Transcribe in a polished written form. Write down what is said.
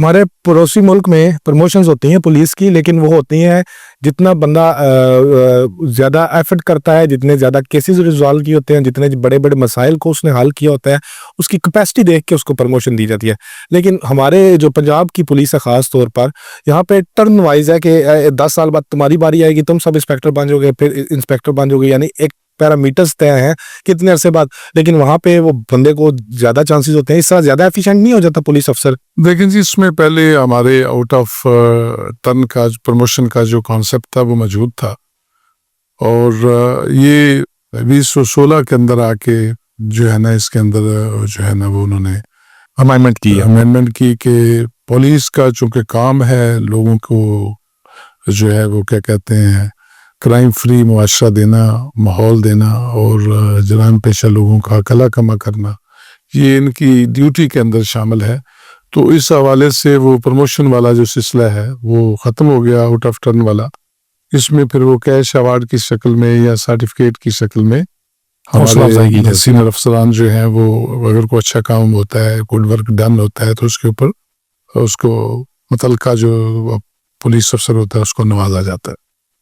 ہمارے پڑوسی ملک میں پروموشنز ہوتی ہیں پولیس کی، لیکن وہ ہوتی ہیں جتنا بندہ زیادہ ایفرٹ کرتا ہے، جتنے زیادہ کیسز ریزالو کیے ہوتے ہیں، جتنے بڑے بڑے مسائل کو اس نے حل کیا ہوتا ہے، اس کی کیپیسٹی دیکھ کے اس کو پروموشن دی جاتی ہے۔ لیکن ہمارے جو پنجاب کی پولیس ہے خاص طور پر، یہاں پہ ٹرن وائز ہے کہ 10 سال بعد تمہاری باری آئے گی، تم سب انسپیکٹر بن جاؤ گے، پھر انسپیکٹر بن جاؤ گے، یعنی ایک پیرامیٹرز طے ہیں کتنے عرصے بعد، لیکن وہاں پہ وہ بندے کو زیادہ چانسز ہوتے ہیں۔ اس طرح زیادہ ایفیشینٹ نہیں ہو جاتا پولیس افسر؟ دیکھیں جی، اس میں پہلے ہمارے آؤٹ آف ٹرن کا پروموشن کا جو کانسیپٹ تھا وہ موجود تھا، اور یہ 2016 کے اندر آ کے جو ہے نا اس کے اندر جو ہے نا وہ انہوں نے امینڈمنٹ کی کہ پولیس کا چونکہ کام ہے لوگوں کو جو ہے وہ کیا کہتے ہیں کرائم فری معاشرہ دینا، ماحول دینا، اور جرائم پیشہ لوگوں کا کلا کما کرنا، یہ ان کی ڈیوٹی کے اندر شامل ہے۔ تو اس حوالے سے وہ پروموشن والا جو سلسلہ ہے وہ ختم ہو گیا، آؤٹ آف ٹرن والا۔ اس میں پھر وہ کیش ایوارڈ کی شکل میں یا سرٹیفکیٹ کی شکل میں ہمارے سینئر افسران جو ہیں وہ اگر کوئی اچھا کام ہوتا ہے، گڈ ورک ڈن ہوتا ہے، تو اس کے اوپر اس کو متعلقہ جو پولیس افسر ہوتا ہے اس کو نوازا جاتا ہے۔